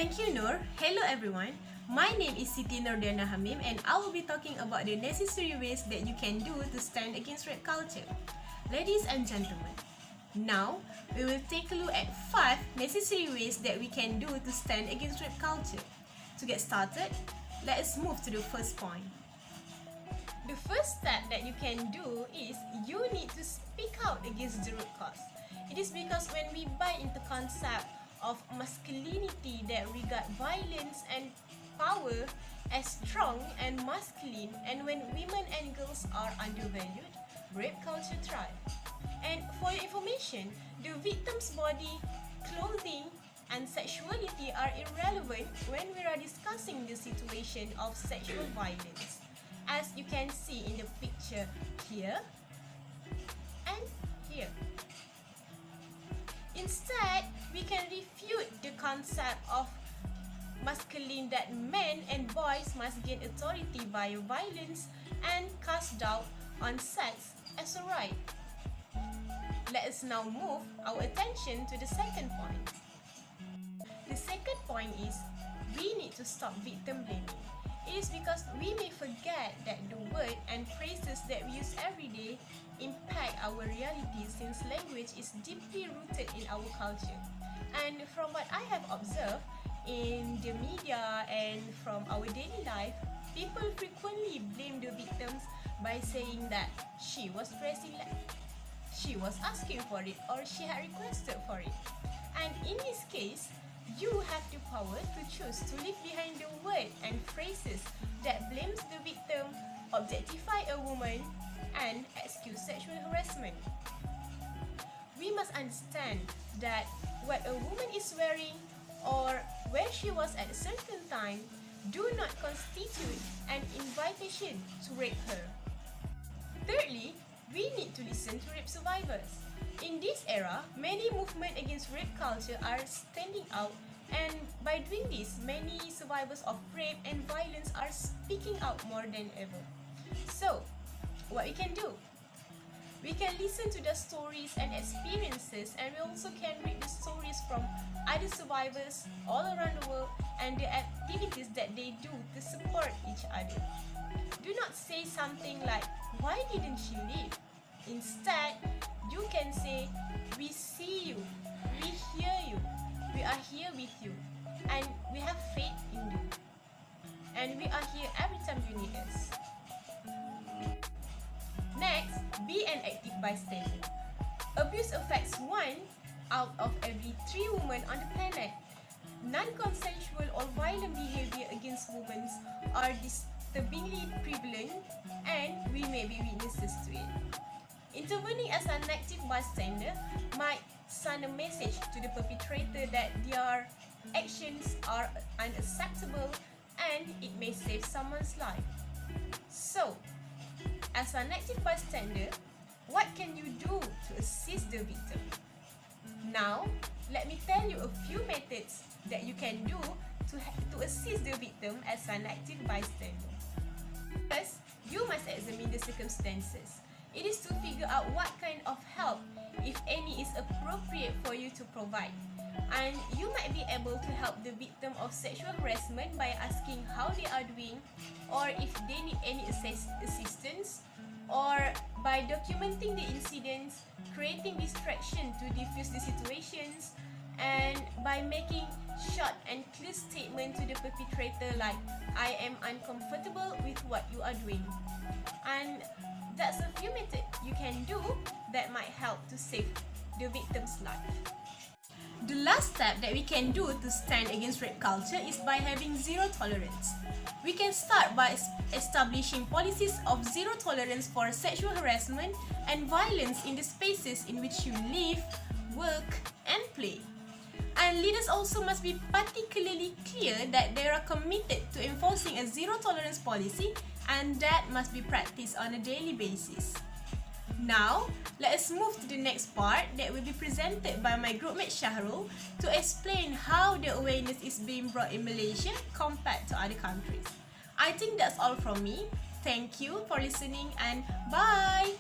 Thank you, Nur. Hello, everyone. My name is SITI HAMIM, and I will be talking about the necessary ways that you can do to stand against rape culture. Ladies and gentlemen, now we will take a look at 5 necessary ways that we can do to stand against rape culture. To get started, let us move to the first point. The first step that you can do is you need to speak out against the root cause. It is because when we buy into concept of masculinity that regard violence and power as strong and masculine, and when women and girls are undervalued, rape culture thrives. And for your information, the victim's body, clothing, and sexuality are irrelevant when we are discussing the situation of sexual violence, as you can see in the picture here and here. Instead, we can refute the concept of masculine that men and boys must gain authority via violence and cast doubt on sex as a right. Let us now move our attention to the second point. The second point is we need to stop victim blaming. It is because we may forget that the word and phrases that we use every day impact our reality, since language is deeply rooted in our culture. And from what I have observed in the media and from our daily life, people frequently blame the victims by saying that she was dressing like, she was asking for it, or she had requested for it. And in this case, you have the power to choose to leave behind the word and phrases that blames the victim, objectify a woman, and excuse sexual harassment. We must understand that what a woman is wearing or where she was at a certain time do not constitute an invitation to rape her. Thirdly, we need to listen to rape survivors. In this era, many movements against rape culture are standing out, and by doing this, many survivors of rape and violence are speaking out more than ever. So, what we can do? We can listen to the stories and experiences, and we also can read the stories from other survivors all around the world and the activities that they do to support each other. Do not say something like, "Why didn't she leave?" Instead, you can say, "We see you, we hear you, we are here with you, and we have faith in you, and we are here every time you need us." Next, be an active bystander. Abuse affects 1 out of every 3 women on the planet. Non-consensual or violent behavior against women are disturbingly prevalent, and we may be witnesses to it. Intervening as an active bystander might send a message to the perpetrator that their actions are unacceptable, and it may save someone's life. So, as an active bystander, what can you do to assist the victim? Now, let me tell you a few methods that you can do to assist the victim as an active bystander. First, you must examine the circumstances. It is to figure out what kind of help, if any, is appropriate for you to provide. And you might be able to help the victim of sexual harassment by asking how they are doing, or if they need any assistance, or by documenting the incidents, creating distraction to diffuse the situations, and by making short and clear statement to the perpetrator like, "I am uncomfortable with what you are doing." And that's a few methods you can do that might help to save the victim's life. The last step that we can do to stand against rape culture is by having zero tolerance. We can start by establishing policies of zero tolerance for sexual harassment and violence in the spaces in which you live, work, and play. And leaders also must be particularly clear that they are committed to enforcing a zero tolerance policy, and that must be practiced on a daily basis. Now, let us move to the next part that will be presented by my groupmate Shahrul to explain how the awareness is being brought in Malaysia compared to other countries. I think that's all from me. Thank you for listening, and bye!